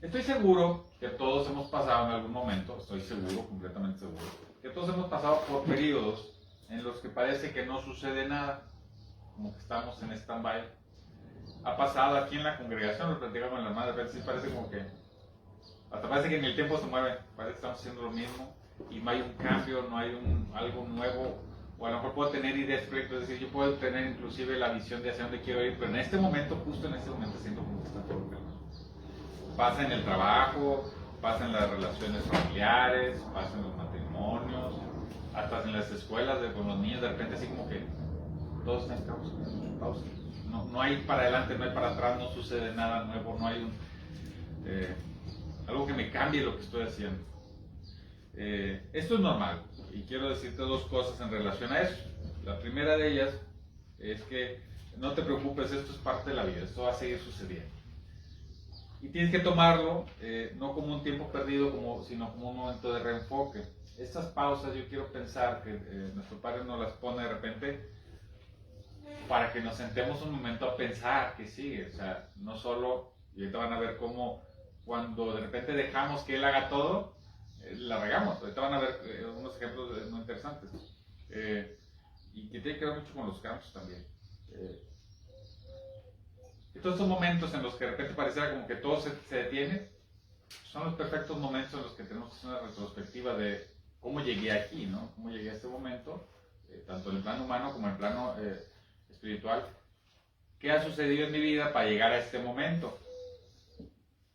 Estoy seguro que todos hemos pasado en algún momento, estoy seguro, completamente seguro, que todos hemos pasado por periodos en los que parece que no sucede nada, como que estamos en stand-by. Ha pasado aquí en la congregación, lo platicamos con la hermana, de repente sí parece como que, hasta parece que en el tiempo se mueve, parece que estamos haciendo lo mismo y no hay un cambio, no hay algo nuevo, o a lo mejor puedo tener ideas, proyectos, es decir, yo puedo tener inclusive la visión de hacia dónde quiero ir, pero en este momento, justo en este momento, siento como que está todo calmado. Pasa en el trabajo, pasa en las relaciones familiares, pasa en los matrimonios, hasta en las escuelas con los niños, de repente así como que todo está en pausa. No hay para adelante, no hay para atrás, no sucede nada nuevo, no hay algo que me cambie lo que estoy haciendo. Esto es normal y quiero decirte dos cosas en relación a eso. La primera de ellas es que no te preocupes, esto es parte de la vida, esto va a seguir sucediendo. Y tienes que tomarlo no como un tiempo perdido, sino como un momento de reenfoque. Estas pausas yo quiero pensar que nuestro Padre nos las pone de repente para que nos sentemos un momento a pensar que sigue. O sea, no solo, y ahorita van a ver cómo cuando de repente dejamos que Él haga todo, la regamos. Ahorita van a ver unos ejemplos muy interesantes. Y que tiene que ver mucho con los cambios también. Todos estos momentos en los que de repente pareciera como que todo se detiene, son los perfectos momentos en los que tenemos que hacer una retrospectiva de cómo llegué aquí, ¿no? Cómo llegué a este momento, tanto en el plano humano como en el plano espiritual. ¿Qué ha sucedido en mi vida para llegar a este momento?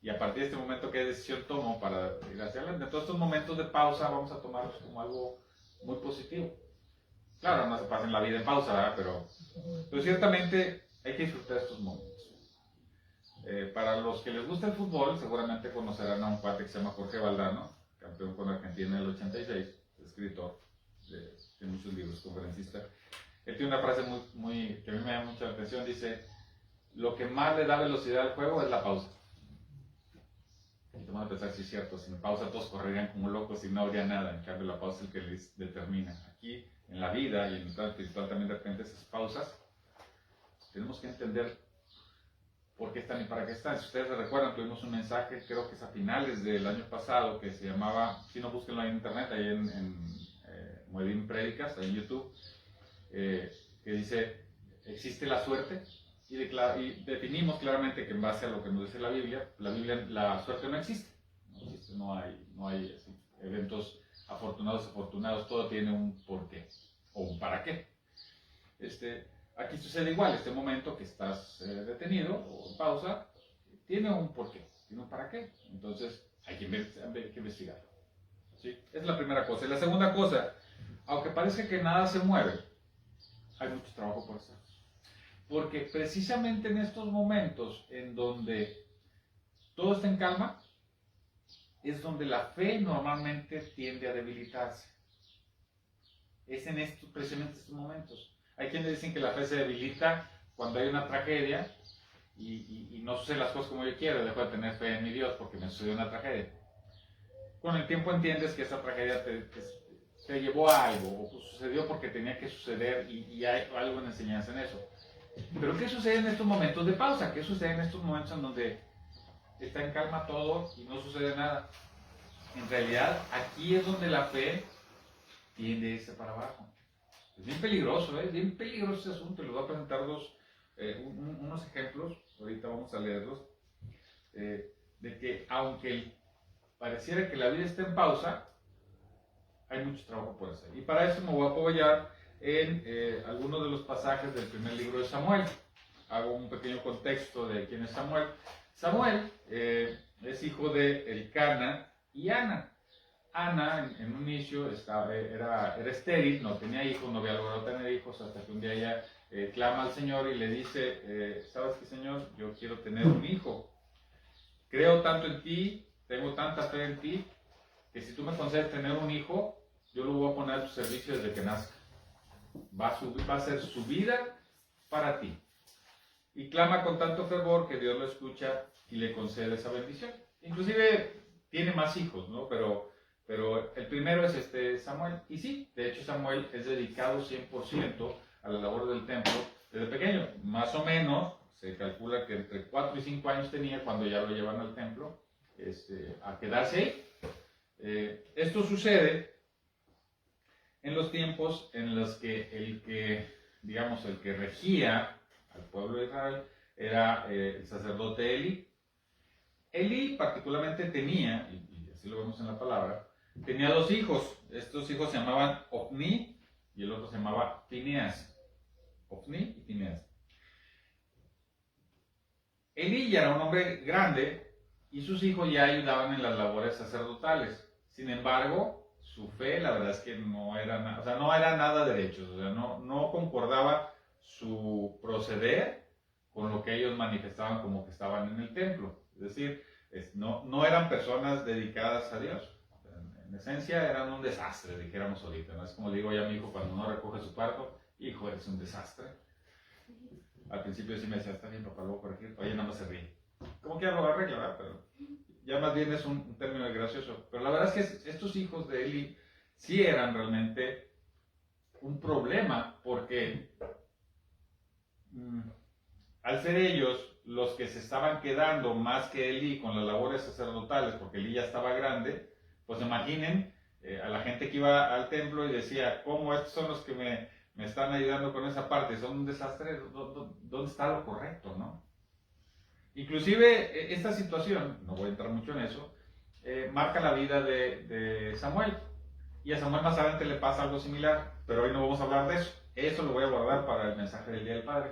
Y a partir de este momento, ¿qué decisión tomo para ir hacia adelante? Todos estos momentos de pausa vamos a tomarlos como algo muy positivo. Claro, no se pasa en la vida en pausa, ¿verdad? Pero ciertamente hay que disfrutar estos momentos. Para los que les gusta el fútbol, seguramente conocerán a un cuate que se llama Jorge Valdano, campeón con Argentina en el 86, escritor de muchos libros, conferencista. Él tiene una frase que a mí me llama mucha atención, dice, lo que más le da velocidad al juego es la pausa. Y te van a pensar, sí es cierto, sin pausa todos correrían como locos y no habría nada, en cambio la pausa es el que les determina. Aquí, en la vida y en el plano espiritual también de repente esas pausas, tenemos que entender por qué están y para qué están. Si ustedes se recuerdan, tuvimos un mensaje, creo que es a finales del año pasado, que se llamaba, si no, búsquenlo ahí en internet, ahí en Moedín Prédicas, ahí en YouTube, que dice, ¿existe la suerte? Y definimos claramente que en base a lo que nos dice la Biblia, la suerte no existe. No hay así, eventos afortunados, todo tiene un porqué o un para qué. Aquí sucede igual, este momento que estás detenido o en pausa, tiene un porqué, tiene un para qué. Entonces hay que investigarlo. ¿Sí? Esa es la primera cosa. Y la segunda cosa, aunque parezca que nada se mueve, hay mucho trabajo por hacer. Porque precisamente en estos momentos en donde todo está en calma, es donde la fe normalmente tiende a debilitarse. Es precisamente estos momentos. Hay quienes dicen que la fe se debilita cuando hay una tragedia y no suceden las cosas como yo quiero, dejo de tener fe en mi Dios porque me sucedió una tragedia. Con el tiempo entiendes que esa tragedia te llevó a algo, o sucedió porque tenía que suceder y hay algo en enseñanza en eso. Pero ¿qué sucede en estos momentos de pausa? ¿Qué sucede en estos momentos en donde está en calma todo y no sucede nada? En realidad, aquí es donde la fe tiende a irse para abajo. Es bien peligroso, es bien peligroso ese asunto. Les voy a presentar unos ejemplos, ahorita vamos a leerlos, de que aunque pareciera que la vida está en pausa, hay mucho trabajo por hacer. Y para eso me voy a apoyar en algunos de los pasajes del primer libro de Samuel. Hago un pequeño contexto de quién es Samuel. Samuel es hijo de Elcana y Ana. Ana en un inicio era estéril, no tenía hijos, no había logrado tener hijos, hasta que un día ella clama al Señor y le dice, ¿sabes qué, Señor? Yo quiero tener un hijo. Creo tanto en ti, tengo tanta fe en ti, que si tú me concedes tener un hijo, yo lo voy a poner a tu servicio desde que nazca. Va a ser su vida para ti. Y clama con tanto fervor que Dios lo escucha y le concede esa bendición. Inclusive tiene más hijos, ¿no? Pero el primero es Samuel. Y sí, de hecho Samuel es dedicado 100% a la labor del templo desde pequeño. Más o menos, se calcula que entre 4 y 5 años tenía cuando ya lo llevan al templo a quedarse ahí. Esto sucede en los tiempos en los que el que regía al pueblo de Israel era el sacerdote Elí. Elí particularmente tenía, y así lo vemos en la palabra, tenía dos hijos. Estos hijos se llamaban Ofni y el otro se llamaba Fineas. Ofni y Fineas. Elí ya era un hombre grande y sus hijos ya ayudaban en las labores sacerdotales. Sin embargo, su fe, la verdad es que no era nada, o sea, no era nada derechos, o sea, no concordaba su proceder con lo que ellos manifestaban como que estaban en el templo. Es decir, no eran personas dedicadas a Dios. En esencia eran un desastre, dijéramos ahorita, ¿no? Es como le digo yo a mi hijo cuando no recoge su cuarto: hijo, eres un desastre. Al principio sí me decía: está bien, papá, lo voy a corregir. Oye, nada más se ríe. Como que ya lo arregla, ¿verdad? Pero ya más bien es un término gracioso. Pero la verdad es que estos hijos de Eli sí eran realmente un problema, porque al ser ellos los que se estaban quedando más que Eli con las labores sacerdotales, porque Eli ya estaba grande, pues imaginen a la gente que iba al templo y decía: ¿cómo estos son los que me están ayudando con esa parte? Son un desastre. ¿Dónde está lo correcto, no? Inclusive esta situación, no voy a entrar mucho en eso, marca la vida de Samuel. Y a Samuel más adelante le pasa algo similar, pero hoy no vamos a hablar de eso. Eso lo voy a guardar para el mensaje del Día del Padre,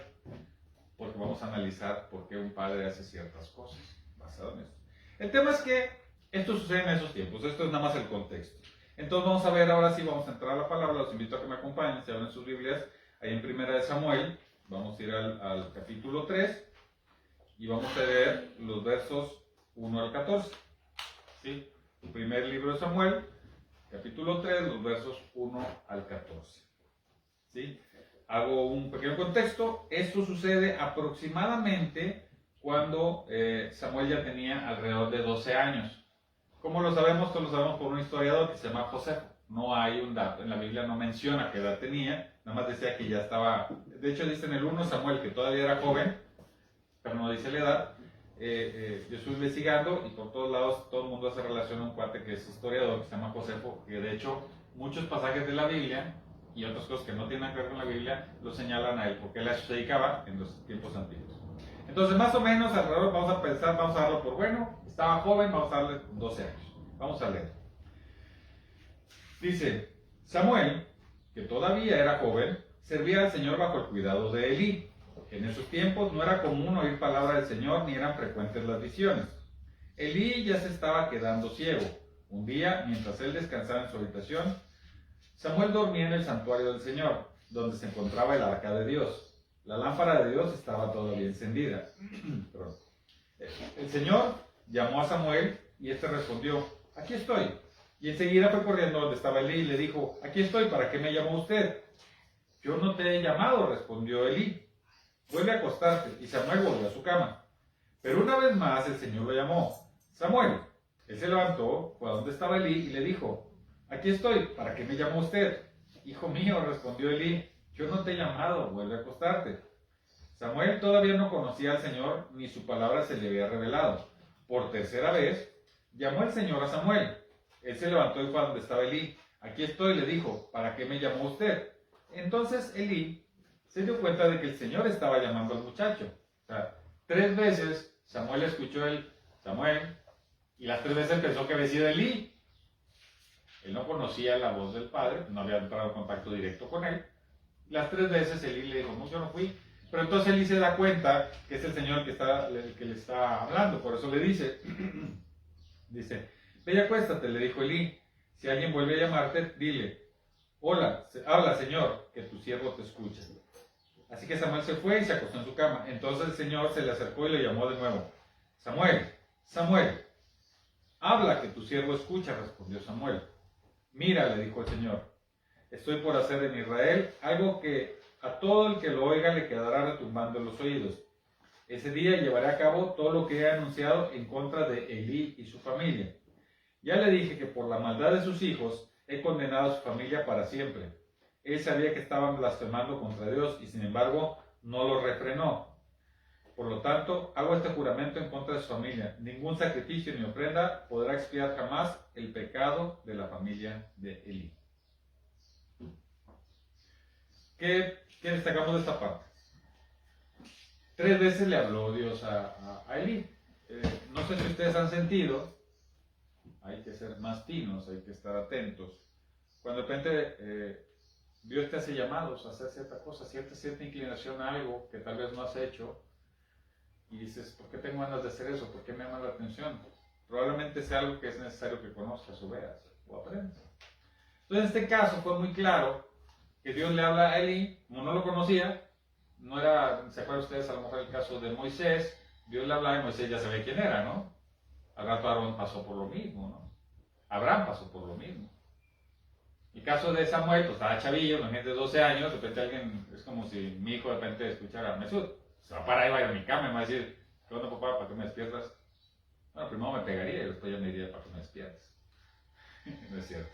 porque vamos a analizar por qué un padre hace ciertas cosas basado en esto. El tema es que esto sucede en esos tiempos. Esto es nada más el contexto. Entonces vamos a ver, ahora sí vamos a entrar a la palabra. Los invito a que me acompañen, si abren sus Biblias ahí en Primera de Samuel. Vamos a ir al capítulo 3 y vamos a leer los versos 1 al 14. ¿Sí? El primer libro de Samuel, capítulo 3, los versos 1 al 14. ¿Sí? Hago un pequeño contexto. Esto sucede aproximadamente cuando Samuel ya tenía alrededor de 12 años. ¿Cómo lo sabemos? Esto lo sabemos por un historiador que se llama Josefo. No hay un dato, en la Biblia no menciona qué edad tenía, nada más decía que ya estaba. De hecho dice en el 1 Samuel que todavía era joven, pero no dice la edad. Yo estuve investigando y por todos lados todo el mundo hace relación a un cuate que es historiador, que se llama Josefo, que de hecho muchos pasajes de la Biblia y otras cosas que no tienen que ver con la Biblia lo señalan a él, porque él a eso se dedicaba en los tiempos antiguos. Entonces más o menos alrededor vamos a pensar, vamos a darlo por bueno, estaba joven, vamos a darle 12 años. Vamos a leer. Dice: Samuel, que todavía era joven, servía al Señor bajo el cuidado de Elí. En esos tiempos no era común oír palabra del Señor ni eran frecuentes las visiones. Elí ya se estaba quedando ciego. Un día, mientras él descansaba en su habitación, Samuel dormía en el santuario del Señor, donde se encontraba el arca de Dios. La lámpara de Dios estaba todavía encendida. El Señor llamó a Samuel y éste respondió: aquí estoy. Y enseguida fue corriendo donde estaba Elí y le dijo: aquí estoy, ¿para qué me llamó usted? Yo no te he llamado, respondió Elí. Vuelve a acostarte. Y Samuel volvió a su cama. Pero una vez más el Señor lo llamó: Samuel. Él se levantó, fue a donde estaba Elí y le dijo: aquí estoy, ¿para qué me llamó usted? Hijo mío, respondió Elí, yo no te he llamado, vuelve a acostarte. Samuel todavía no conocía al Señor, ni su palabra se le había revelado. Por tercera vez, llamó el Señor a Samuel. Él se levantó y fue a donde estaba Elí. Aquí estoy, le dijo, ¿para qué me llamó usted? Entonces Elí se dio cuenta de que el Señor estaba llamando al muchacho. O sea, 3 veces Samuel escuchó el Samuel, y las 3 veces pensó que había sido Elí. Él no conocía la voz del padre, no había entrado en contacto directo con él. Las 3 veces Elí le dijo: no, yo no fui. Pero entonces Elí se da cuenta que es el Señor el que le está hablando. Por eso le dice, ve y acuéstate, le dijo Elí. Si alguien vuelve a llamarte, dile: hola, habla Señor, que tu siervo te escucha. Así que Samuel se fue y se acostó en su cama. Entonces el Señor se le acercó y le llamó de nuevo: Samuel, Samuel. Habla, que tu siervo escucha, respondió Samuel. Mira, le dijo el Señor, estoy por hacer en Israel algo que a todo el que lo oiga le quedará retumbando en los oídos. Ese día llevaré a cabo todo lo que he anunciado en contra de Elí y su familia. Ya le dije que por la maldad de sus hijos he condenado a su familia para siempre. Él sabía que estaban blasfemando contra Dios y sin embargo no lo refrenó. Por lo tanto, hago este juramento en contra de su familia. Ningún sacrificio ni ofrenda podrá expiar jamás el pecado de la familia de Elí. ¿Qué destacamos de esta parte? 3 veces le habló Dios a Elí. No sé si ustedes han sentido, hay que ser más finos, hay que estar atentos. Cuando de repente Dios te hace llamados a hacer cierta cosa, cierta inclinación a algo que tal vez no has hecho, y dices, ¿por qué tengo ganas de hacer eso? ¿Por qué me llama la atención? Probablemente sea algo que es necesario que conozcas o veas o aprendas. Entonces en este caso fue muy claro que Dios le habla a Elí, como no lo conocía, no era, ¿se acuerdan ustedes a lo mejor el caso de Moisés? Dios le hablaba y Moisés ya sabía quién era, ¿no? Al rato Aarón pasó por lo mismo, ¿no? Abraham pasó por lo mismo. El caso de Samuel, pues estaba chavillo, imagínate de 12 años, de repente alguien, es como si mi hijo de repente escuchara a Mesut, se va a parar y va a ir a mi cama y me va a decir, ¿qué onda papá, para que me despiertas? Bueno, primero me pegaría y después ya me diría, para que me despiertes. No es cierto.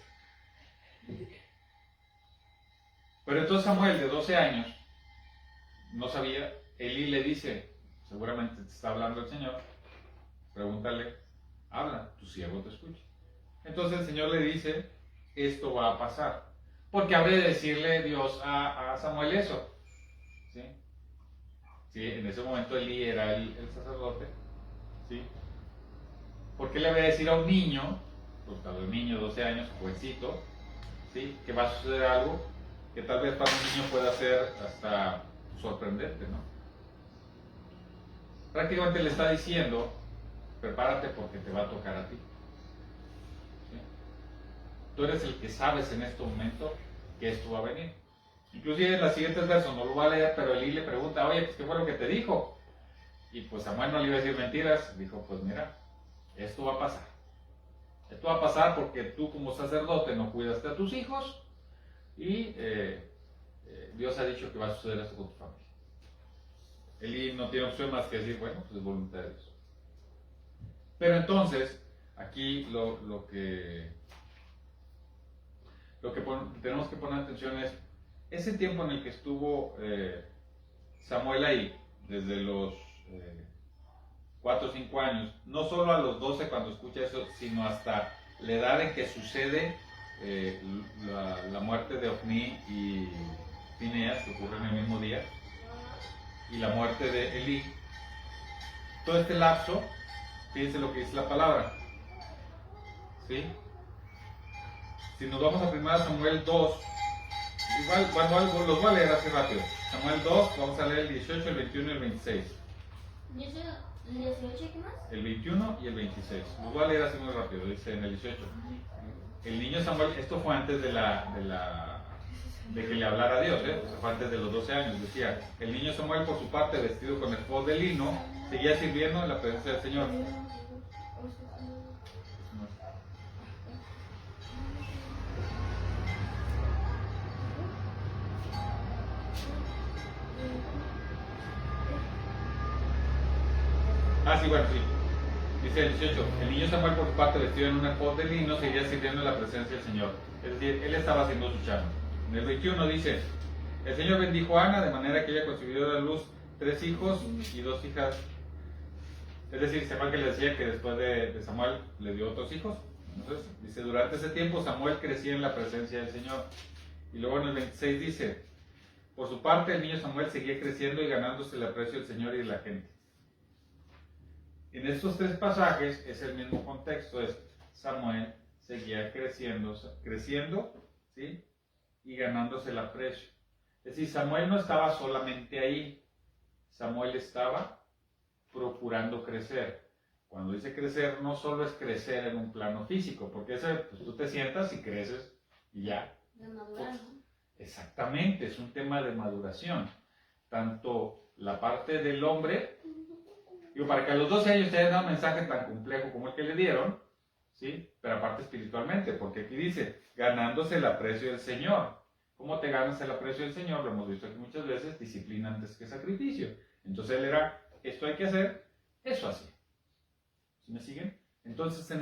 Pero entonces Samuel, de 12 años, no sabía, Elí le dice, seguramente te está hablando el Señor, pregúntale, habla, tu siervo te escucha. Entonces el Señor le dice, esto va a pasar. Porque habrá de decirle Dios a Samuel eso. ¿Sí? ¿Sí? En ese momento Elí era el sacerdote. ¿Sí? ¿Por qué le habría de decir a un niño, pues tal vez un niño de 12 años, jovencito, ¿sí? Que va a suceder algo que tal vez para un niño pueda ser hasta sorprendente, ¿no? Prácticamente le está diciendo, prepárate porque te va a tocar a ti. ¿Sí? Tú eres el que sabes en este momento que esto va a venir. Inclusive en los siguientes versos, no lo voy a leer, pero Elí le pregunta, oye, pues ¿qué fue lo que te dijo? Y pues Samuel no le iba a decir mentiras, dijo, pues mira, esto va a pasar. Esto va a pasar porque tú como sacerdote no cuidaste a tus hijos y Dios ha dicho que va a suceder esto con tu familia. Elí no tiene opción más que decir, bueno, pues es voluntad de Dios. Pero entonces, aquí lo que tenemos que poner atención es ese tiempo en el que estuvo Samuel ahí, desde los 4 o 5 años, no solo a los 12 cuando escucha eso, sino hasta la edad en que sucede la muerte de Ofní y Fineas, que ocurre en el mismo día, y la muerte de Elí. Todo este lapso, fíjense lo que dice la palabra. ¿Sí? Si nos vamos a 1 Samuel 2, igual, bueno, los voy a leer así rápido. Samuel 2, vamos a leer el 18, el 21 y el 26. ¿El 18 y qué más? El 21 y el 26. Los voy a leer así muy rápido, dice en el 18. El niño Samuel, esto fue antes de que le hablara a Dios, o sea, fue antes de los 12 años, decía, el niño Samuel por su parte, vestido con efod de lino, seguía sirviendo en la presencia del Señor. Sí, bueno, sí. Dice el 18, el niño Samuel por su parte vestido en un efod de lino seguía sirviendo en la presencia del Señor. Es decir, él estaba haciendo su chamba. En el 21 dice, el Señor bendijo a Ana de manera que ella concibió a la luz 3 hijos y 2 hijas. Es decir, Samuel que le decía que después de Samuel le dio otros hijos. Entonces, dice, durante ese tiempo Samuel crecía en la presencia del Señor. Y luego en el 26 dice, por su parte el niño Samuel seguía creciendo y ganándose el aprecio del Señor y de la gente. En estos 3 pasajes es el mismo contexto, es Samuel seguía creciendo, ¿sí? Y ganándose el aprecio. Es decir, Samuel no estaba solamente ahí, Samuel estaba procurando crecer. Cuando dice crecer, no solo es crecer en un plano físico, porque ese, pues, tú te sientas y creces y ya. De madurar, ¿no? Exactamente, es un tema de maduración. Tanto la parte del hombre, digo, para que a los 12 años te hayan dado un mensaje tan complejo como el que le dieron, ¿sí? Pero aparte espiritualmente, porque aquí dice, ganándose el aprecio del Señor. ¿Cómo te ganas el aprecio del Señor? Lo hemos visto aquí muchas veces, disciplina antes que sacrificio. Entonces él era, esto hay que hacer, eso así. ¿Sí me siguen? Entonces en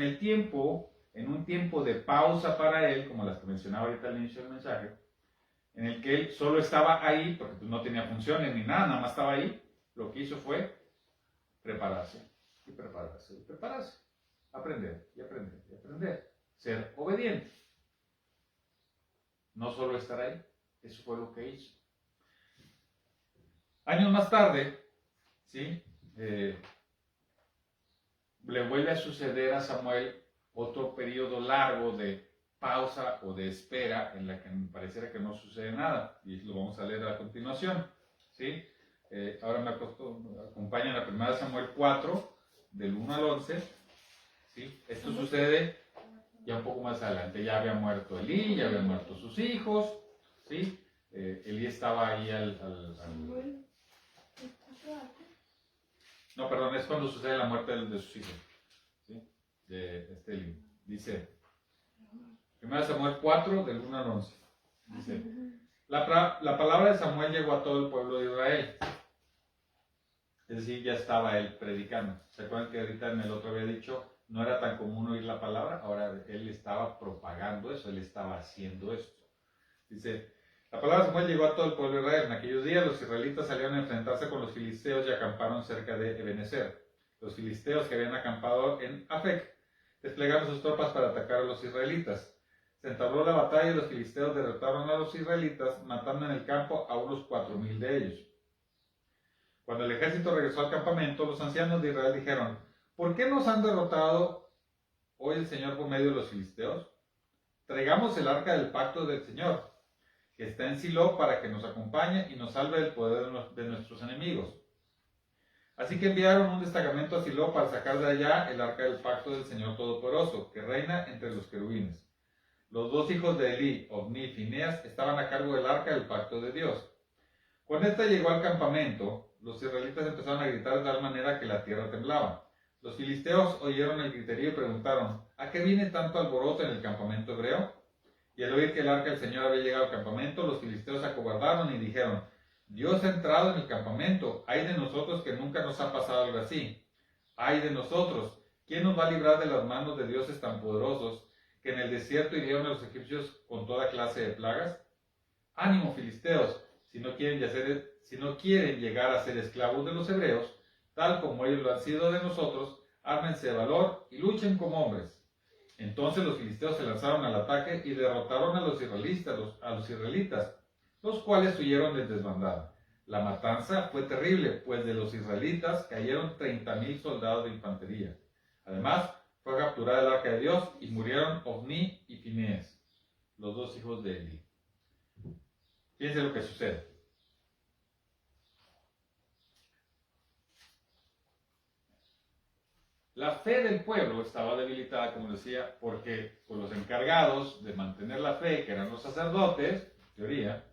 un tiempo de pausa para él, como las que mencionaba ahorita al inicio del mensaje, en el que él solo estaba ahí, porque no tenía funciones ni nada, nada más estaba ahí, lo que hizo fue prepararse, y prepararse, y prepararse. Aprender, y aprender, y aprender. Ser obediente. No solo estar ahí. Eso fue lo que hizo. Años más tarde, ¿sí? Le vuelve a suceder a Samuel otro periodo largo de pausa o de espera en la que pareciera que no sucede nada. Y lo vamos a leer a continuación, ¿sí? Ahora me acompañan a 1 Samuel 4, del 1 al 11. ¿Sí? Esto sucede ya un poco más adelante. Ya había muerto Elí, ya habían muerto sus hijos. ¿Sí? Elí estaba ahí No, perdón, es cuando sucede la muerte de sus hijos. ¿Sí? De Elí. Dice, 1 Samuel 4, del 1 al 11. Dice, la palabra de Samuel llegó a todo el pueblo de Israel. Es decir, ya estaba él predicando. ¿Se acuerdan que ahorita en el otro había dicho, no era tan común oír la palabra? Ahora él estaba propagando eso, él estaba haciendo esto. Dice, la palabra de Samuel llegó a todo el pueblo de Israel. En aquellos días los israelitas salieron a enfrentarse con los filisteos y acamparon cerca de Ebenezer. Los filisteos que habían acampado en Afec desplegaron sus tropas para atacar a los israelitas. Se entabló la batalla y los filisteos derrotaron a los israelitas, matando en el campo a unos 4,000 de ellos. Cuando el ejército regresó al campamento, los ancianos de Israel dijeron, ¿por qué nos han derrotado hoy el Señor por medio de los filisteos? Traigamos el arca del pacto del Señor, que está en Silo, para que nos acompañe y nos salve del poder de nuestros enemigos. Así que enviaron un destacamento a Silo para sacar de allá el arca del pacto del Señor Todopoderoso, que reina entre los querubines. Los dos hijos de Elí, Ofni y Fineas, estaban a cargo del arca del pacto de Dios. Cuando ésta llegó al campamento, los israelitas empezaron a gritar de tal manera que la tierra temblaba. Los filisteos oyeron el griterío y preguntaron, ¿a qué viene tanto alboroto en el campamento hebreo? Y al oír que el arca del Señor había llegado al campamento, los filisteos se acobardaron y dijeron, Dios ha entrado en el campamento, ay de nosotros que nunca nos ha pasado algo así. Ay de nosotros, ¿quién nos va a librar de las manos de dioses tan poderosos que en el desierto hirieron a los egipcios con toda clase de plagas? Ánimo, filisteos, si no quieren llegar a ser esclavos de los hebreos, tal como ellos lo han sido de nosotros, ármense de valor y luchen como hombres. Entonces los filisteos se lanzaron al ataque y derrotaron a los israelitas, los cuales huyeron de desbandada. La matanza fue terrible, pues de los israelitas cayeron 30,000 soldados de infantería. Además, fue capturada el arca de Dios y murieron Ofni y Fineas, los dos hijos de Elí. Fíjense lo que sucede. La fe del pueblo estaba debilitada, como decía, porque pues, los encargados de mantener la fe, que eran los sacerdotes, en teoría,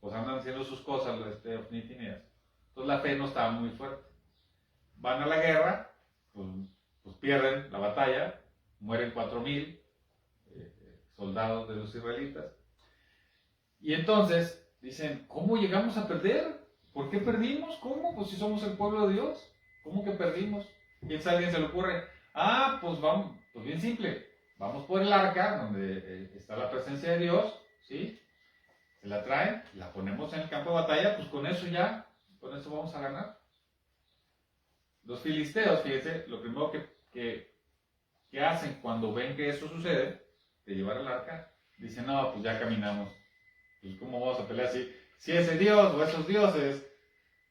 pues andan haciendo sus cosas, Ofni y Fineas. Entonces la fe no estaba muy fuerte. Van a la guerra, pues pierden la batalla, mueren 4,000 soldados de los israelitas. Y entonces dicen, ¿cómo llegamos a perder? ¿Por qué perdimos? ¿Cómo? Pues si somos el pueblo de Dios, ¿cómo que perdimos? Y a alguien se le ocurre, pues vamos, pues bien simple, vamos por el arca, donde está la presencia de Dios, ¿sí? Se la traen, la ponemos en el campo de batalla, pues con eso vamos a ganar. Los filisteos, fíjense, lo primero que hacen cuando ven que eso sucede, de llevar el arca, dicen, no, pues ya caminamos. ¿Y cómo vamos a pelear si ese Dios o esos dioses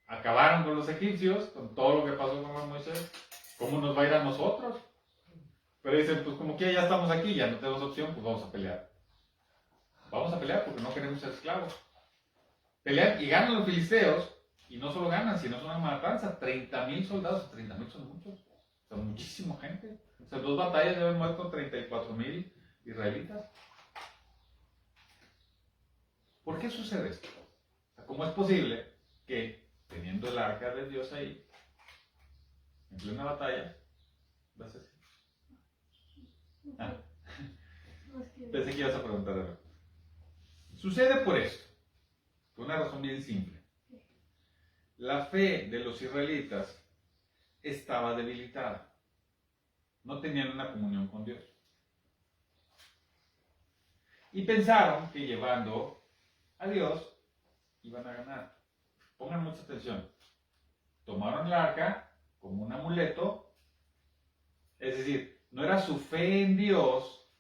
acabaron con los egipcios, con todo lo que pasó con Moisés? ¿Cómo nos va a ir a nosotros? Pero dicen, pues como que ya estamos aquí, ya no tenemos opción, pues vamos a pelear. Vamos a pelear porque no queremos ser esclavos. Pelean y ganan los filisteos, y no solo ganan, sino es una matanza. 30,000 soldados, 30,000 son muchos, son muchísima gente. O sea, 2 batallas ya han muerto 34,000 israelitas. ¿Por qué sucede esto? O sea, ¿cómo es posible que, teniendo el arca de Dios ahí, en plena batalla, vas a decir? Pensé que ibas a preguntar algo. Sucede por esto, por una razón bien simple. La fe de los israelitas estaba debilitada. No tenían una comunión con Dios. Y pensaron que llevando a Dios iban a ganar. Pongan mucha atención. Tomaron el arca, como un amuleto. Es decir, no era su fe en Dios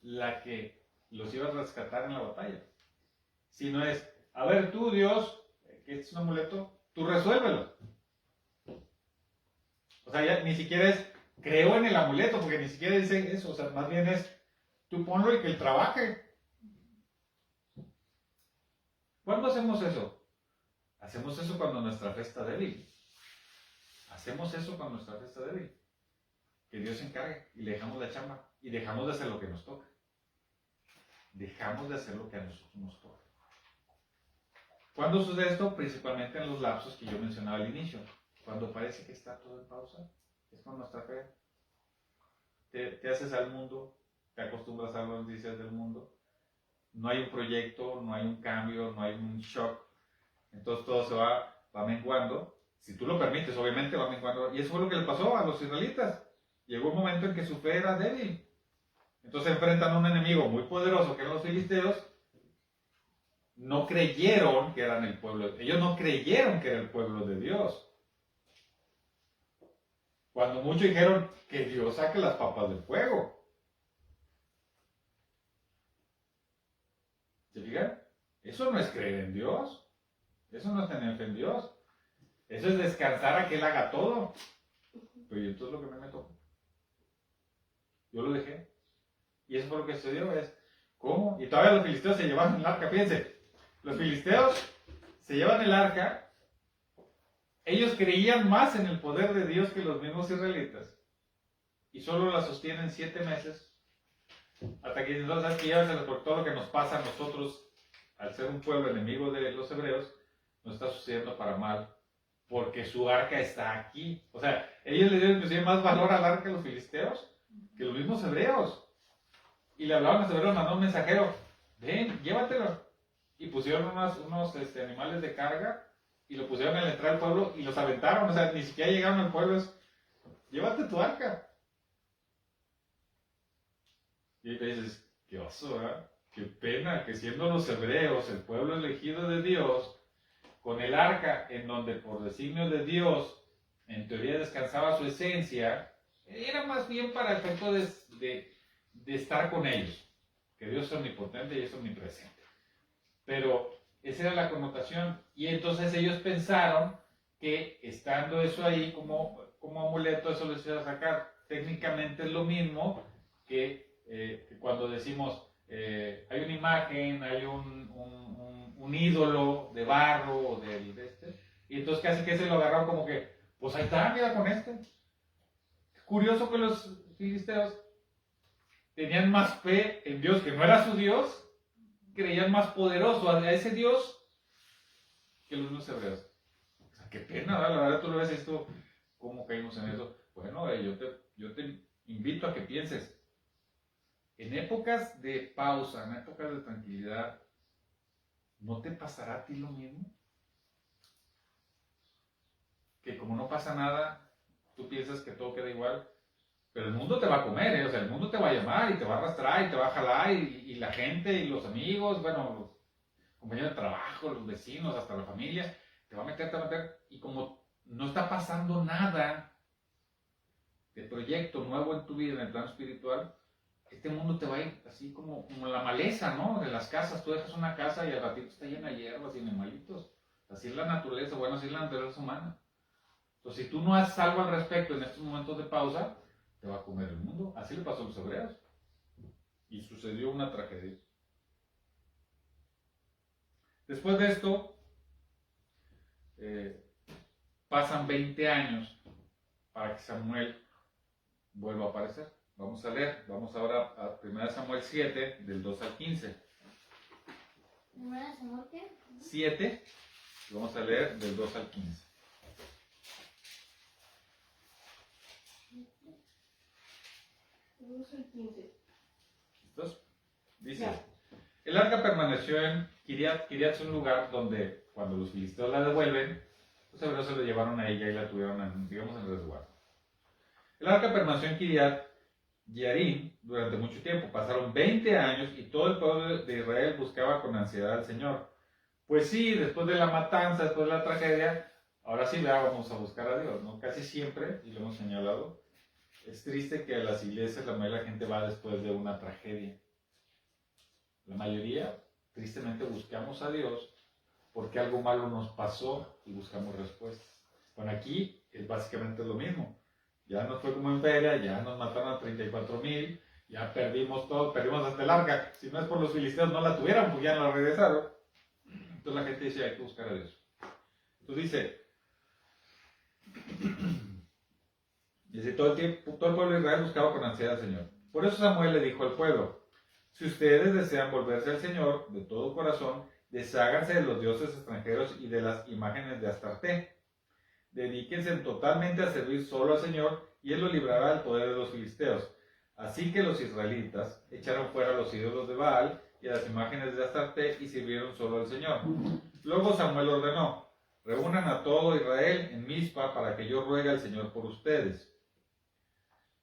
la que los iba a rescatar en la batalla, sino es, a ver tú Dios, que es un amuleto, tú resuélvelo. O sea, ya ni siquiera es, creo en el amuleto, porque ni siquiera dice eso, o sea, más bien es, tú ponlo y que él trabaje. ¿Cuándo hacemos eso? Hacemos eso cuando nuestra fe está débil. Hacemos eso cuando nuestra fe está débil. Que Dios se encargue y le dejamos la chamba y dejamos de hacer lo que nos toca. Dejamos de hacer lo que a nosotros nos toca. ¿Cuándo sucede esto? Principalmente en los lapsos que yo mencionaba al inicio. Cuando parece que está todo en pausa, es con nuestra fe. Te haces al mundo, te acostumbras a las noticias del mundo. No hay un proyecto, no hay un cambio, no hay un shock. Entonces todo se va menguando. Si tú lo permites, obviamente va menguando. Y eso fue lo que le pasó a los israelitas. Llegó un momento en que su fe era débil. Entonces enfrentan a un enemigo muy poderoso que eran los filisteos. No creyeron que eran el pueblo. Ellos no creyeron que era el pueblo de Dios. Cuando muchos dijeron que Dios saque las papas del fuego. ¿Se fijan? Eso no es creer en Dios. Eso no es tener fe en Dios. Eso es descansar a que Él haga todo. Pero yo entonces lo que me meto. Yo lo dejé. Y eso fue lo que sucedió. Es, ¿cómo? Y todavía los filisteos se llevaban el arca. Fíjense, los filisteos se llevan el arca. Ellos creían más en el poder de Dios que los mismos israelitas. Y solo la sostienen 7 meses. Hasta que dicen, no, ¿sabes qué? Llévaselo por todo lo que nos pasa a nosotros, al ser un pueblo enemigo de los hebreos, nos está sucediendo para mal. Porque su arca está aquí. O sea, ellos le dieron inclusive más valor al arca a los filisteos que los mismos hebreos. Y le hablaban a los hebreos, mandó un mensajero, ven, llévatelo. Y pusieron unos animales de carga y lo pusieron a la entrada del pueblo y los aventaron. O sea, ni siquiera llegaron al pueblo. Es, llévate tu arca. Y te dices, qué oso, ¿verdad? Qué pena que siendo los hebreos, el pueblo elegido de Dios, con el arca en donde por designio de Dios, en teoría descansaba su esencia, era más bien para el efecto de estar con ellos. Que Dios es omnipotente y es omnipresente. Pero esa era la connotación. Y entonces ellos pensaron que estando eso ahí como amuleto, eso les iba a sacar. Técnicamente es lo mismo que cuando decimos, hay una imagen, hay un ídolo de barro o y entonces casi que se lo agarraron como que, pues ahí está, mira con este. Curioso que los filisteos tenían más fe en Dios, que no era su Dios, creían más poderoso a ese Dios que los mismos hebreos. O sea, qué pena, ¿verdad? La verdad tú lo ves esto, ¿cómo caímos en eso? Bueno, yo te invito a que pienses, en épocas de pausa, en épocas de tranquilidad, ¿no te pasará a ti lo mismo? Que como no pasa nada, tú piensas que todo queda igual, pero el mundo te va a comer, ¿eh? O sea, el mundo te va a llamar y te va a arrastrar y te va a jalar y la gente y los amigos, bueno, los compañeros de trabajo, los vecinos, hasta la familia, te va a meter, y como no está pasando nada de proyecto nuevo en tu vida, en el plano espiritual, este mundo te va a ir así como la maleza, ¿no? De las casas, tú dejas una casa y al ratito está llena de hierbas y animalitos. Así es la naturaleza, bueno, así es la naturaleza humana. Entonces, si tú no haces algo al respecto en estos momentos de pausa, te va a comer el mundo. Así le pasó a los hebreos. Y sucedió una tragedia. Después de esto, pasan 20 años para que Samuel vuelva a aparecer. Vamos a leer, vamos ahora a 1 Samuel 7, del 2 al 15. ¿1 Samuel qué? 7, vamos a leer del 2 al 15. ¿Listos? Dice, el arca permaneció en Kiriat. Kiriat es un lugar donde cuando los filisteos la devuelven, los hebreos se la llevaron a ella y la tuvieron en resguardo. El arca permaneció en Kiriat Jearim durante mucho tiempo. Pasaron 20 años y todo el pueblo de Israel buscaba con ansiedad al Señor. Pues sí, después de la matanza, después de la tragedia, Ahora sí, vamos a buscar a Dios, ¿no? Casi siempre, y lo hemos señalado, es triste que a las iglesias la mayoría de la gente va después de una tragedia. La mayoría, tristemente, buscamos a Dios porque algo malo nos pasó y buscamos respuestas. Bueno, aquí es básicamente lo mismo. Ya nos fue como en feria, ya nos mataron a 34,000, ya perdimos todo, perdimos hasta el arca. Si no es por los filisteos, no la tuvieran, pues ya no la regresaron. Entonces la gente dice, hay que buscar a Dios. Entonces dice todo el pueblo de Israel buscaba con ansiedad al Señor. Por eso Samuel le dijo al pueblo, si ustedes desean volverse al Señor de todo corazón, desháganse de los dioses extranjeros y de las imágenes de Astarte. Dedíquense totalmente a servir solo al Señor y Él los librará del poder de los filisteos. Así que los israelitas echaron fuera a los ídolos de Baal y a las imágenes de Astarte y sirvieron solo al Señor. Luego Samuel ordenó, reúnan a todo Israel en Mizpa para que yo ruegue al Señor por ustedes.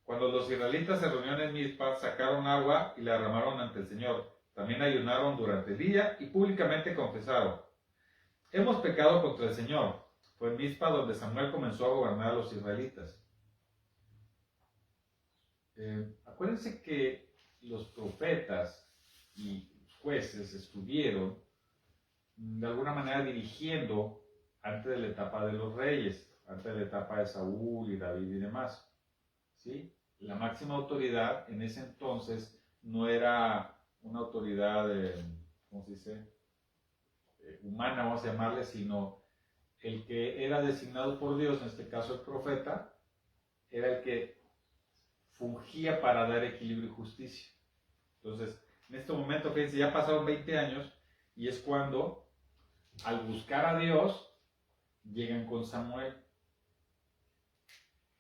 Cuando los israelitas se reunieron en Mizpa, sacaron agua y la derramaron ante el Señor. También ayunaron durante el día y públicamente confesaron, hemos pecado contra el Señor. Fue en Mizpa donde Samuel comenzó a gobernar a los israelitas. Acuérdense que los profetas y jueces estuvieron de alguna manera dirigiendo antes de la etapa de los reyes, antes de la etapa de Saúl y David y demás. ¿Sí? La máxima autoridad en ese entonces no era una autoridad, ¿cómo se dice? Humana, vamos a llamarle, sino el que era designado por Dios, en este caso el profeta, era el que fungía para dar equilibrio y justicia. Entonces, en este momento, fíjense, ya pasaron 20 años y es cuando, al buscar a Dios, llegan con Samuel.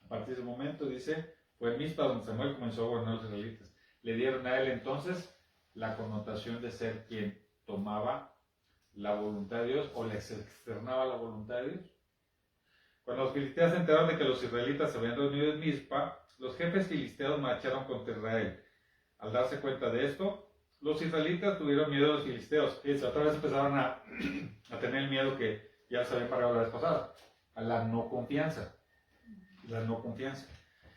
A partir de ese momento, dice, fue en Mizpa donde Samuel comenzó a gobernar a los israelitas. Le dieron a él entonces la connotación de ser quien tomaba la voluntad de Dios o les externaba la voluntad de Dios. Cuando los filisteos se enteraron de que los israelitas se habían reunido en Mizpa, los jefes filisteos marcharon contra Israel. Al darse cuenta de esto, los israelitas tuvieron miedo de los filisteos. Y otra vez empezaron a tener el miedo que ya se había parado la vez pasada, a la no confianza. La no confianza.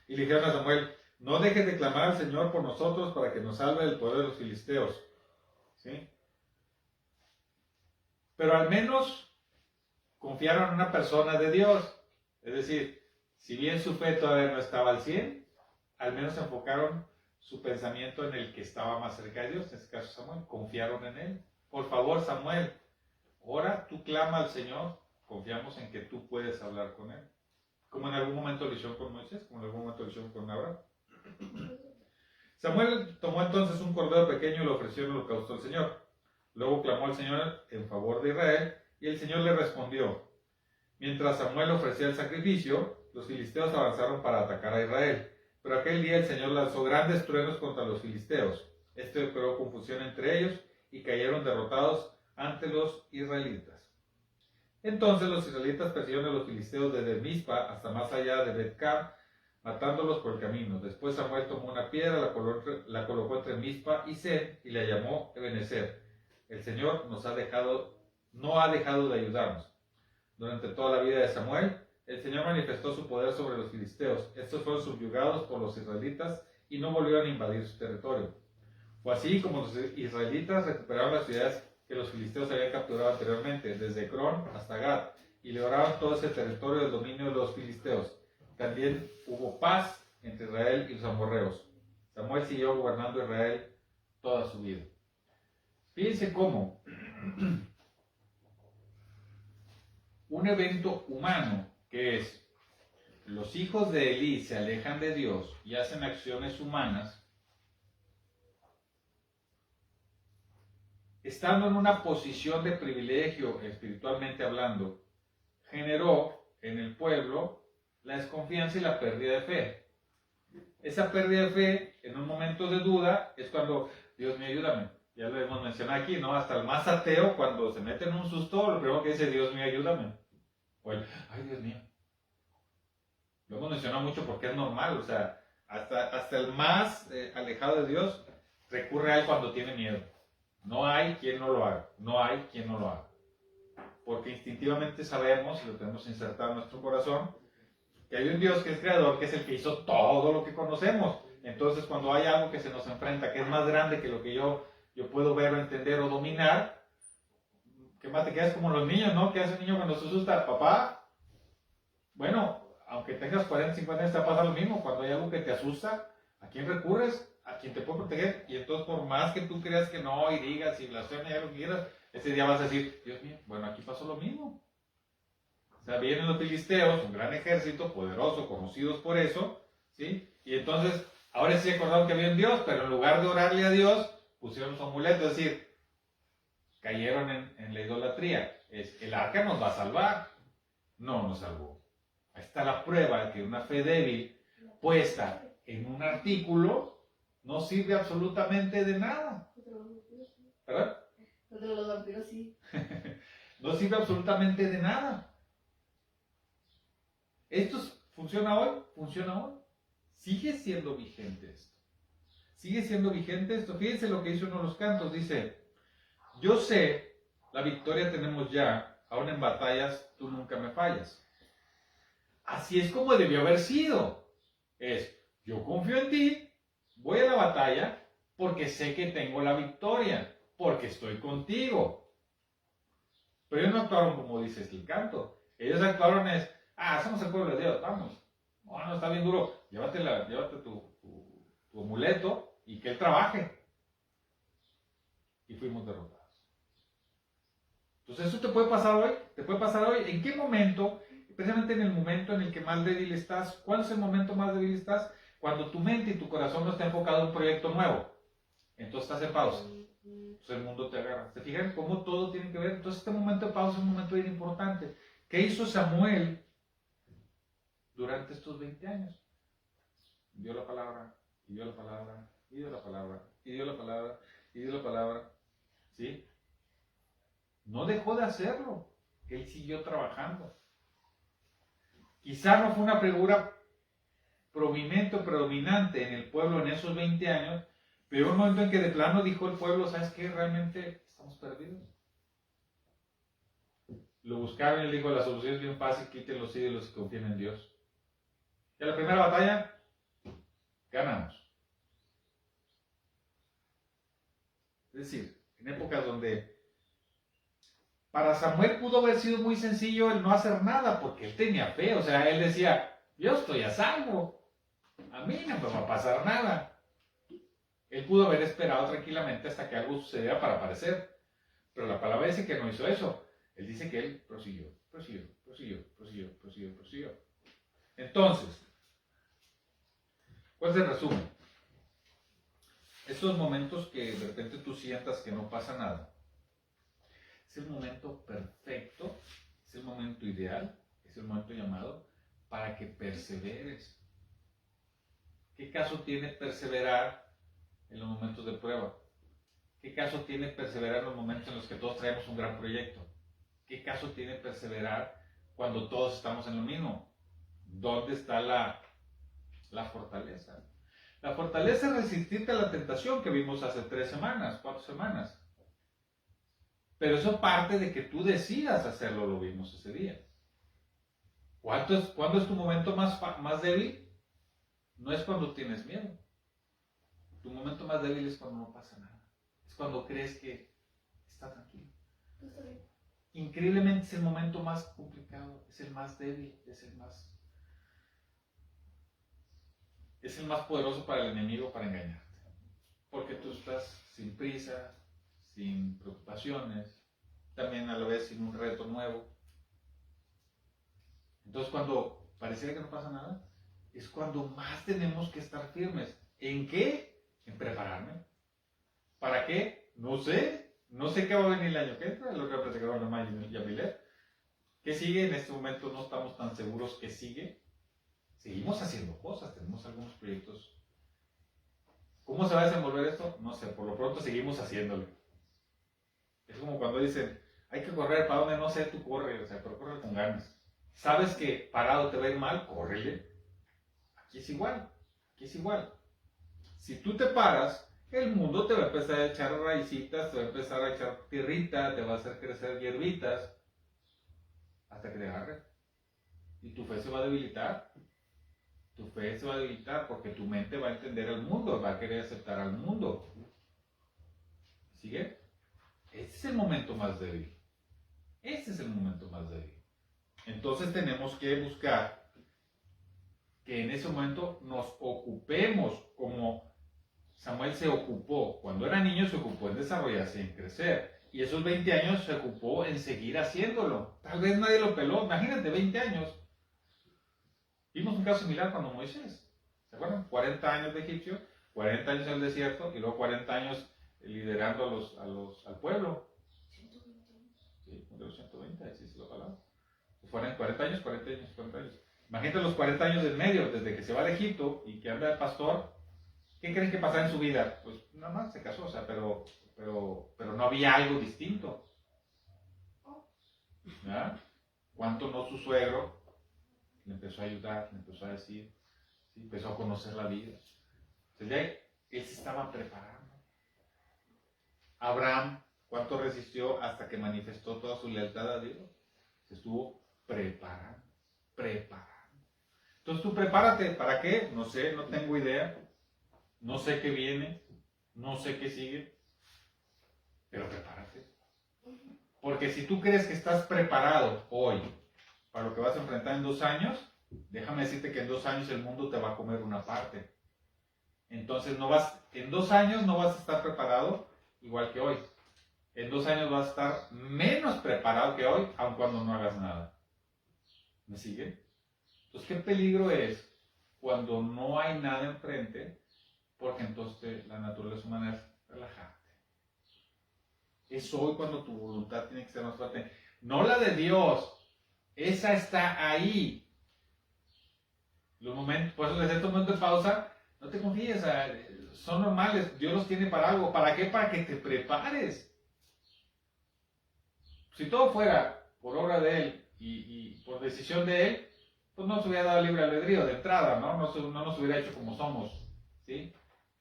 Y le dijeron a Samuel, no dejes de clamar al Señor por nosotros para que nos salve del poder de los filisteos. ¿Sí? Pero al menos confiaron en una persona de Dios. Es decir, si bien su fe todavía no estaba al 100, al menos enfocaron su pensamiento en el que estaba más cerca de Dios, en este caso Samuel. Confiaron en él. Por favor, Samuel, ora, tú clama al Señor. Confiamos en que tú puedes hablar con él. Como en algún momento lo hicieron con Moisés, como en algún momento lo hicieron con Abraham. Samuel tomó entonces un cordero pequeño y lo ofreció en holocausto al Señor. Luego clamó al Señor en favor de Israel, y el Señor le respondió. Mientras Samuel ofrecía el sacrificio, los filisteos avanzaron para atacar a Israel. Pero aquel día el Señor lanzó grandes truenos contra los filisteos. Esto creó confusión entre ellos y cayeron derrotados ante los israelitas. Entonces los israelitas persiguieron a los filisteos desde Mizpa hasta más allá de Bet-Car, matándolos por el camino. Después Samuel tomó una piedra, la colocó entre Mizpa y Sen y la llamó Ebenezer. El Señor no ha dejado de ayudarnos. Durante toda la vida de Samuel, el Señor manifestó su poder sobre los filisteos. Estos fueron subyugados por los israelitas y no volvieron a invadir su territorio. Fue así como los israelitas recuperaron las ciudades que los filisteos habían capturado anteriormente, desde Ecrón hasta Gat, y liberaron todo ese territorio del dominio de los filisteos. También hubo paz entre Israel y los amorreos. Samuel siguió gobernando Israel toda su vida. Fíjense cómo un evento humano, que es los hijos de Elí se alejan de Dios y hacen acciones humanas, estando en una posición de privilegio espiritualmente hablando, generó en el pueblo la desconfianza y la pérdida de fe. Esa pérdida de fe, en un momento de duda, es cuando, Dios mío, ayúdame. Ya lo hemos mencionado aquí, ¿no? Hasta el más ateo, cuando se mete en un susto, lo primero que dice, Dios mío, ayúdame. O el, ay, Dios mío. Lo hemos mencionado mucho porque es normal, o sea, hasta el más alejado de Dios recurre a él cuando tiene miedo. No hay quien no lo haga, no hay quien no lo haga. porque instintivamente sabemos, y lo tenemos insertado en nuestro corazón, que hay un Dios que es creador, que es el que hizo todo lo que conocemos. Entonces, cuando hay algo que se nos enfrenta, que es más grande que lo que yo puedo ver o entender o dominar, ¿qué más te quedas como los niños, no? ¿Qué hace un niño cuando se asusta? Papá, bueno, aunque tengas 40, 50 años, te pasa lo mismo. Cuando hay algo que te asusta, ¿a quién recurres? A quien te puede proteger. Y entonces, por más que tú creas que no, y digas y blasfemes y lo que quieras, ese día vas a decir, Dios mío, bueno, aquí pasó lo mismo. O sea, vienen los filisteos, un gran ejército, poderoso, conocidos por eso, ¿sí? Y entonces, ahora sí se acordaron que había un Dios, pero en lugar de orarle a Dios, pusieron su amuleto, es decir, cayeron en la idolatría. El arca nos va a salvar. No nos salvó. Ahí está la prueba de que una fe débil puesta en un artículo no sirve absolutamente de nada. ¿Verdad? Los vampiros sí. No sirve absolutamente de nada. ¿Esto funciona hoy? Funciona hoy. Sigue siendo vigente esto. Sigue siendo vigente esto. Fíjense lo que hizo uno de los cantos. Dice, yo sé, la victoria tenemos ya, aún en batallas tú nunca me fallas. Así es como debió haber sido. Yo confío en ti, voy a la batalla porque sé que tengo la victoria, porque estoy contigo. Pero ellos no actuaron como dice el canto. Ellos actuaron somos el pueblo de Dios, vamos. No, está bien duro. Llévate tu amuleto y que él trabaje. Y fuimos derrotados. Entonces, eso te puede pasar hoy. Te puede pasar hoy. ¿En qué momento? Precisamente en el momento en el que más débil estás. ¿Cuál es el momento más débil estás? Cuando tu mente y tu corazón no está enfocado en un proyecto nuevo. Entonces estás en pausa. Entonces el mundo te agarra. ¿Se fijan cómo todo tiene que ver? Entonces este momento de pausa es un momento bien importante. ¿Qué hizo Samuel durante estos 20 años? Dio la palabra, y dio la palabra, y dio la palabra, y dio la palabra, y dio la palabra. ¿Sí? No dejó de hacerlo. Él siguió trabajando. Quizá no fue una figura prominente o predominante en el pueblo en esos 20 años, pero un momento en que de plano dijo el pueblo, ¿sabes qué? Realmente estamos perdidos. Lo buscaron y él dijo, la solución es bien fácil, quiten los ídolos y confíen en Dios. Y a la primera batalla, ganamos. Es decir, en épocas donde para Samuel pudo haber sido muy sencillo el no hacer nada, porque él tenía fe, o sea, él decía, yo estoy a salvo, a mí no me va a pasar nada. Él pudo haber esperado tranquilamente hasta que algo sucediera para aparecer, pero la palabra dice que no hizo eso. Él dice que él prosiguió. Entonces, ¿cuál es el resumen? Estos momentos que de repente tú sientas que no pasa nada, es el momento perfecto, es el momento ideal, es el momento llamado para que perseveres. ¿Qué caso tiene perseverar en los momentos de prueba? ¿Qué caso tiene perseverar en los momentos en los que todos traemos un gran proyecto? ¿Qué caso tiene perseverar cuando todos estamos en lo mismo? ¿Dónde está la fortaleza? La fortaleza es resistirte a la tentación que vimos hace 4 semanas. Pero eso parte de que tú decidas hacerlo, lo vimos ese día. ¿Cuándo es tu momento más débil? No es cuando tienes miedo. Tu momento más débil es cuando no pasa nada. Es cuando crees que está tranquilo. Increíblemente es el momento más complicado, es el más débil, es el más poderoso para el enemigo para engañarte. Porque tú estás sin prisa, sin preocupaciones, también a la vez sin un reto nuevo. Entonces cuando pareciera que no pasa nada, es cuando más tenemos que estar firmes. ¿En qué? En prepararme. ¿Para qué? No sé qué va a venir el año que entra, lo que ha platicado con Maya y Yamilet. ¿Qué sigue? En este momento no estamos tan seguros qué sigue. Seguimos haciendo cosas, tenemos algunos proyectos. ¿Cómo se va a desenvolver esto? No sé, por lo pronto seguimos haciéndolo. Es como cuando dicen, hay que correr, ¿para dónde? No sé, tú corre, o sea, pero corre con ganas. ¿Sabes que parado te va a ir mal? Córrele. Aquí es igual. Si tú te paras, el mundo te va a empezar a echar raicitas, te va a empezar a echar tierrita, te va a hacer crecer hierbitas. hasta que te agarre. Y tu fe se va a debilitar. Tu fe se va a debilitar porque tu mente va a entender al mundo, va a querer aceptar al mundo. ¿Sigue? Ese es el momento más débil. Ese es el momento más débil. Entonces tenemos que buscar que en ese momento nos ocupemos como Samuel se ocupó. Cuando era niño se ocupó en desarrollarse y en crecer. Y esos 20 años se ocupó en seguir haciéndolo. Tal vez nadie lo peló. Imagínate, 20 años. Vimos un caso similar cuando Moisés. ¿Se acuerdan? 40 años de egipcio, 40 años en el desierto y luego 40 años liderando al pueblo. 120 años. Sí, de los 120, así se lo palabra. Fueron 40 años, 40 años, 40 años. Imagínate los 40 años del medio, desde que se va de Egipto y que anda de pastor. ¿Qué creen que pasaba en su vida? Pues nada más se casó, o sea, pero no había algo distinto. ¿Verdad? ¿Cuánto no su suegro le empezó a ayudar, le empezó a decir, ¿sí? Empezó a conocer la vida? Entonces, él se estaba preparando. Abraham, ¿cuánto resistió hasta que manifestó toda su lealtad a Dios? Se estuvo preparando. Entonces tú prepárate, ¿para qué? No sé, no tengo idea. No sé qué viene, no sé qué sigue, pero prepárate. Porque si tú crees que estás preparado hoy para lo que vas a enfrentar en 2 años, déjame decirte que en 2 años el mundo te va a comer una parte. Entonces en 2 años no vas a estar preparado igual que hoy. En 2 años vas a estar menos preparado que hoy, aun cuando no hagas nada. ¿Me sigue? Entonces, ¿qué peligro es cuando no hay nada enfrente? Porque entonces la naturaleza humana es relajarte. Es hoy cuando tu voluntad tiene que ser más fuerte. No la de Dios. Esa está ahí. Los momentos, por eso desde este momento de pausa, no te confíes. Son normales. Dios los tiene para algo. ¿Para qué? Para que te prepares. Si todo fuera por obra de Él y por decisión de Él, pues no nos hubiera dado libre albedrío de entrada, ¿no? No nos hubiera hecho como somos. ¿Sí?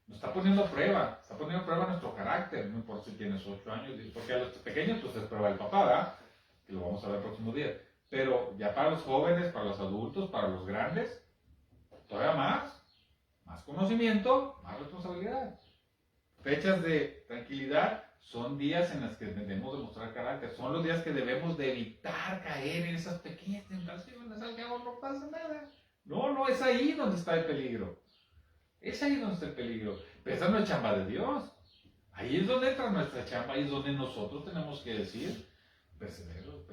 Nos está poniendo a prueba nuestro carácter, no importa si tienes 8 años, porque a los pequeños pues es prueba el papá, ¿verdad? Que lo vamos a ver el próximo día. Pero ya para los jóvenes, para los adultos, para los grandes, todavía más conocimiento, más responsabilidad. Fechas de tranquilidad son días en los que debemos demostrar carácter, son los días que debemos de evitar caer en esas pequeñas tentaciones, al cabo no pasa nada. No, es ahí donde está el peligro. Es ahí donde está el peligro. Pero esa no es chamba de Dios. Ahí es donde entra nuestra chamba. Ahí es donde nosotros tenemos que decir, persevero.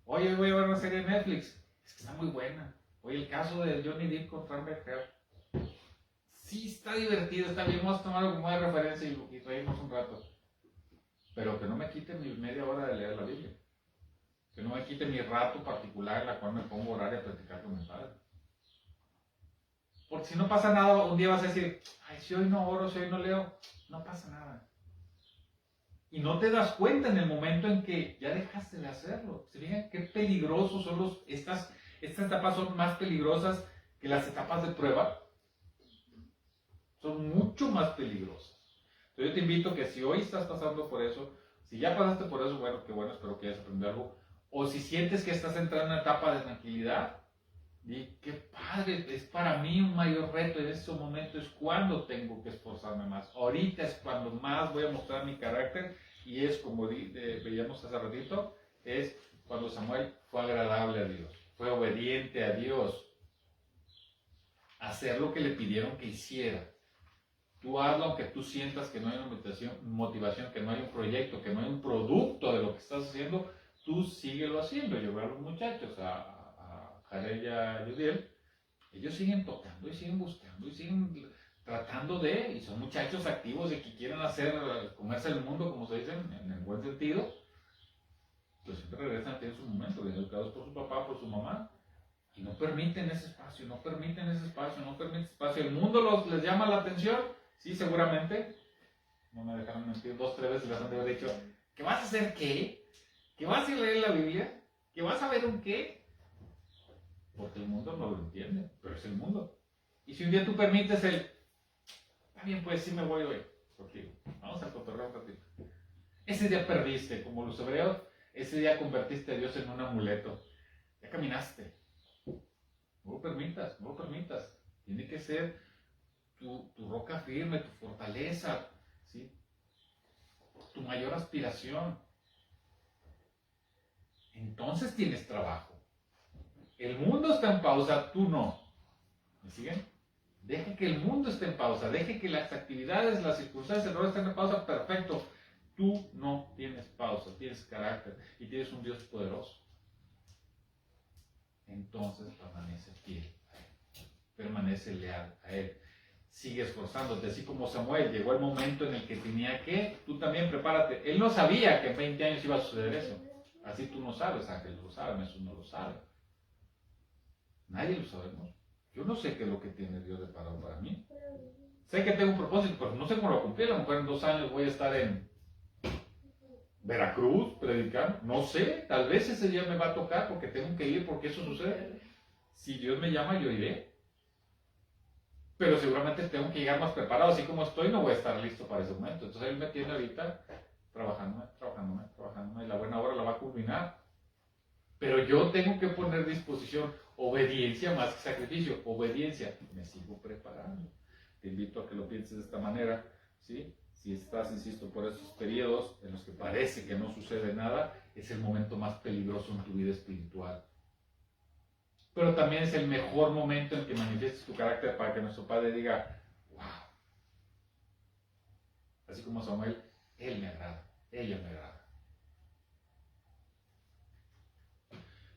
Oye, voy a ver una serie de Netflix. Es que está muy buena. Oye, el caso de Johnny Depp contra Amber Heard. Sí, está divertido, está bien. Vamos a tomarlo como de referencia y reírnos un rato. Pero que no me quite mi media hora de leer la Biblia. Que no me quite mi rato particular en la cual me pongo a orar y a platicar con mi padre. Porque si no pasa nada, un día vas a decir, ay, si hoy no oro, si hoy no leo, no pasa nada. Y no te das cuenta en el momento en que ya dejaste de hacerlo. ¿Se fijan qué peligrosos son estas etapas son más peligrosas que las etapas de prueba? Son mucho más peligrosas. Entonces yo te invito que si hoy estás pasando por eso, si ya pasaste por eso, bueno, qué bueno, espero que hayas aprendido algo. O si sientes que estás entrando en una etapa de tranquilidad, y qué padre, es para mí un mayor reto. En este momento es cuando tengo que esforzarme más. Ahorita es cuando más voy a mostrar mi carácter y es como veíamos hace ratito, es cuando Samuel fue agradable a Dios, fue obediente a Dios, hacer lo que le pidieron que hiciera. Tú hazlo aunque tú sientas que no hay una motivación, que no hay un proyecto, que no hay un producto de lo que estás haciendo, tú síguelo haciendo. Yo veo a los muchachos, Jared y a Yudiel, ellos siguen tocando y siguen buscando y siguen tratando y son muchachos activos y que quieren comerse el mundo, como se dice, en el buen sentido, pues siempre regresan a tener su momento, bien educados por su papá, por su mamá, y no permiten ese espacio. El mundo les llama la atención, sí, seguramente, no me dejaron mentir, 2 o 3 veces les han de haber dicho, ¿que vas a hacer qué? ¿Que vas a leer la Biblia? ¿Que vas a ver un qué? Porque el mundo no lo entiende, pero es el mundo. Y si un día tú permites también pues sí me voy hoy contigo, vamos a cotorrear un ratito. Ese día perdiste, como los hebreos, Ese día convertiste a Dios en un amuleto. Ya caminaste. No lo permitas, no lo permitas. Tiene que ser tu roca firme, tu fortaleza, ¿sí? Tu mayor aspiración. Entonces tienes trabajo. El mundo está en pausa, tú no. ¿Me siguen? Deje que el mundo esté en pausa, deje que las actividades, las circunstancias, no estén en pausa, perfecto. Tú no tienes pausa, tienes carácter y tienes un Dios poderoso. Entonces permanece fiel a Él, permanece leal a Él. Sigue esforzándote, así como Samuel, llegó el momento en el que tenía que, tú también prepárate. Él no sabía que en 20 años iba a suceder eso. Así tú no sabes, Ángel lo sabe, Jesús no lo sabe. Nadie lo sabemos. Yo no sé qué es lo que tiene Dios preparado para mí. Sé que tengo un propósito, pero no sé cómo lo cumplir. A lo mejor en 2 años voy a estar en Veracruz predicando. No sé, tal vez ese día me va a tocar porque tengo que ir, porque eso sucede. Si Dios me llama, yo iré. Pero seguramente tengo que llegar más preparado. Así como estoy, no voy a estar listo para ese momento. Entonces Él me tiene ahorita trabajándome. Y la buena obra la va a culminar. Pero yo tengo que poner disposición, obediencia más que sacrificio, obediencia. Me sigo preparando. Te invito a que lo pienses de esta manera, ¿sí? Si estás, insisto, por esos periodos en los que parece que no sucede nada, es el momento más peligroso en tu vida espiritual. Pero también es el mejor momento en que manifiestes tu carácter para que nuestro Padre diga, wow. Así como Samuel, Él me agrada, ella me agrada.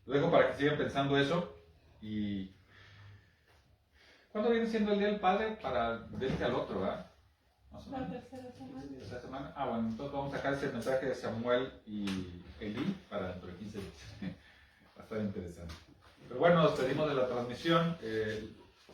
Lo dejo para que sigan pensando eso. Y ¿cuándo viene siendo el Día del Padre? Para de este al otro, ¿verdad? Más o menos. La tercera semana. ¿Tercera semana? Ah, bueno, entonces vamos a sacar ese mensaje de Samuel y Elí para dentro de 15 días. Va a estar interesante. Pero bueno, nos despedimos de la transmisión.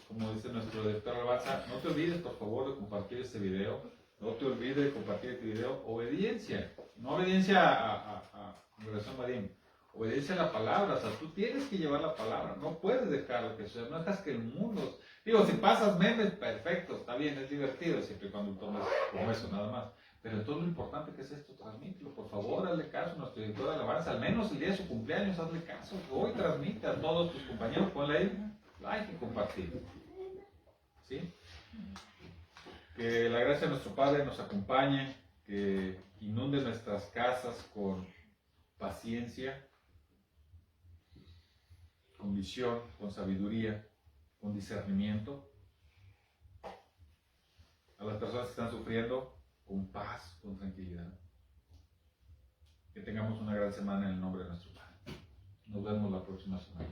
Como dice nuestro director Alabanza, no te olvides, por favor, de compartir este video. No te olvides de compartir este video. Obediencia. No obediencia a Congregación Marín. Obediencia a la palabra. O sea, tú tienes que llevar la palabra. No puedes dejarlo que sea. No dejas que el mundo... Digo, si pasas memes, perfecto. Está bien, es divertido. Siempre y cuando tomes como eso, nada más. Pero todo lo importante que es esto, transmítelo. Por favor, hazle caso a nuestro director de alabanza. Al menos el día de su cumpleaños, hazle caso. Hoy transmite a todos tus compañeros. Ponle ahí like y compartir. ¿Sí? Que la gracia de nuestro Padre nos acompañe. Que inunde nuestras casas con paciencia, con visión, con sabiduría, con discernimiento. A las personas que están sufriendo, con paz, con tranquilidad. Que tengamos una gran semana en el nombre de nuestro Padre. Nos vemos la próxima semana.